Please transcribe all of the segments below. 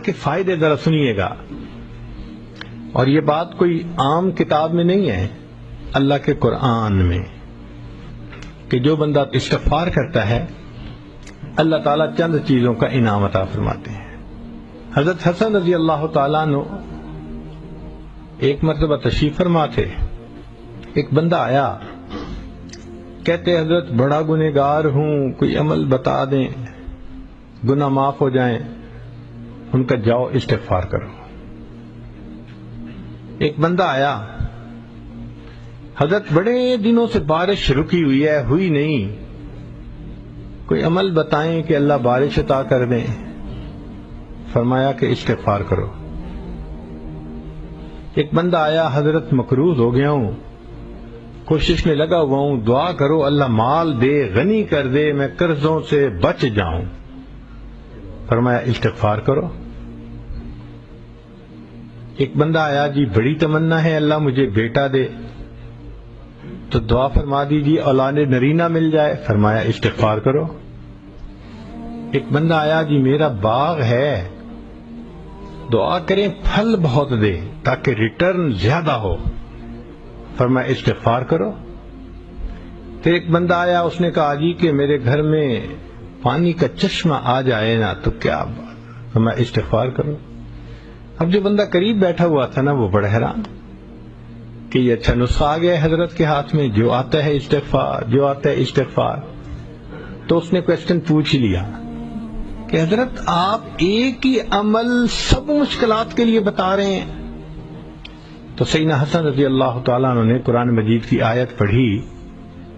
کے فائدے ذرا سنیے گا. اور یہ بات کوئی عام کتاب میں نہیں ہے، اللہ کے قرآن میں، کہ جو بندہ استغفار کرتا ہے اللہ تعالیٰ چند چیزوں کا انعام عطا فرماتے ہیں. حضرت حسن رضی اللہ تعالیٰ عنہ ایک مرتبہ تشریف فرما تھے. ایک بندہ آیا، کہتے حضرت بڑا گنہگار ہوں، کوئی عمل بتا دیں گناہ معاف ہو جائیں. ان کا جاؤ استغفار کرو. ایک بندہ آیا، حضرت بڑے دنوں سے بارش رکی ہوئی ہے، ہوئی نہیں، کوئی عمل بتائیں کہ اللہ بارش عطا کر دیں. فرمایا کہ استغفار کرو. ایک بندہ آیا، حضرت مقروض ہو گیا ہوں، کوشش میں لگا ہوا ہوں، دعا کرو اللہ مال دے، غنی کر دے، میں قرضوں سے بچ جاؤں. فرمایا استغفار کرو. ایک بندہ آیا، جی بڑی تمنا ہے اللہ مجھے بیٹا دے، تو دعا فرما دیجیے اولاد نرینہ مل جائے. فرمایا استغفار کرو. ایک بندہ آیا، جی میرا باغ ہے، دعا کریں پھل بہت دے تاکہ ریٹرن زیادہ ہو. فرمایا استغفار کرو. پھر ایک بندہ آیا، اس نے کہا جی کہ میرے گھر میں پانی کا چشمہ آ جائے نا تو کیا بات. فرمایا استغفار کرو. اب جو بندہ قریب بیٹھا ہوا تھا نا وہ بڑا حیران کہ یہ اچھا نسخہ آ گیا حضرت کے ہاتھ میں، جو آتا ہے استغفار، جو آتا ہے استغفار. تو اس نے کویسچن پوچھ ہی لیا کہ حضرت آپ ایک ہی عمل سب مشکلات کے لیے بتا رہے ہیں. تو سیدنا حسن رضی اللہ تعالیٰ عنہ نے قرآن مجید کی آیت پڑھی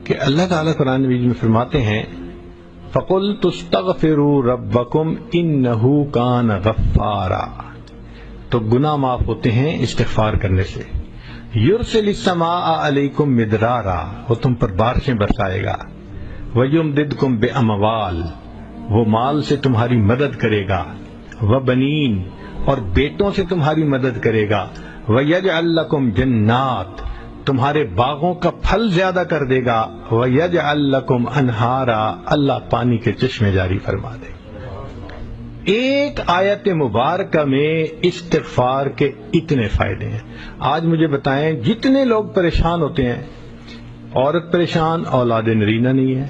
کہ اللہ تعالیٰ قرآن مجید میں فرماتے ہیں فَقُلْتُ اسْتَغْفِرُوا رَبَّكُمْ إِنَّهُ كَانَ غَفَّارًا. تو گناہ معاف ہوتے ہیں استغفار کرنے سے. یرسل السماء علیکم مدرارا، وہ تم پر بارشیں برسائے گا. ویمددکم باموال، وہ مال سے تمہاری مدد کرے گا. وبنین، اور بیٹوں سے تمہاری مدد کرے گا. ویجعل لکم جنات، تمہارے باغوں کا پھل زیادہ کر دے گا. ویجعل لکم انہارا، اللہ پانی کے چشمے جاری فرما دے. ایک آیت مبارکہ میں استغفار کے اتنے فائدے ہیں. آج مجھے بتائیں جتنے لوگ پریشان ہوتے ہیں، عورت پریشان اولاد نرینہ نہیں ہے،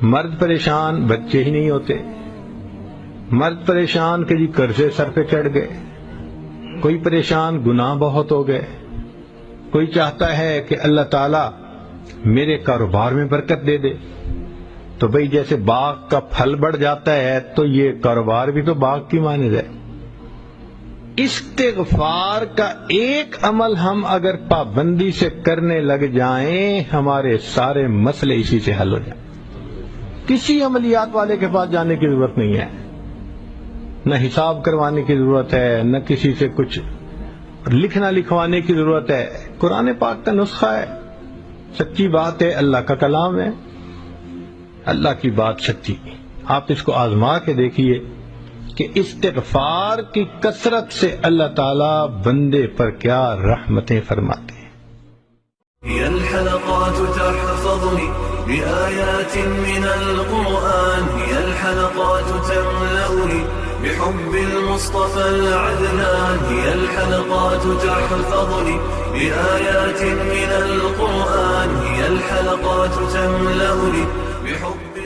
مرد پریشان بچے ہی نہیں ہوتے، مرد پریشان کہ جی قرضے سر پہ چڑھ گئے، کوئی پریشان گناہ بہت ہو گئے، کوئی چاہتا ہے کہ اللہ تعالیٰ میرے کاروبار میں برکت دے دے. تو بھئی جیسے باغ کا پھل بڑھ جاتا ہے تو یہ کاروبار بھی تو باغ کی مانند ہے. استغفار کا ایک عمل ہم اگر پابندی سے کرنے لگ جائیں ہمارے سارے مسئلے اسی سے حل ہو جائیں. کسی عملیات والے کے پاس جانے کی ضرورت نہیں ہے، نہ حساب کروانے کی ضرورت ہے، نہ کسی سے کچھ لکھنا لکھوانے کی ضرورت ہے. قرآن پاک کا نسخہ ہے، سچی بات ہے، اللہ کا کلام ہے، اللہ کی بات سچی. آپ اس کو آزما کے دیکھیے کہ استغفار کی کثرت سے اللہ تعالیٰ بندے پر کیا رحمتیں فرماتے ہیں. هي الحلقات تحفظني بآيات من القرآن، هي الحلقات تملأني بحب المصطفى العدنان، هي الحلقات تحفظني بآيات من القرآن، هي الحلقات تملأني بحب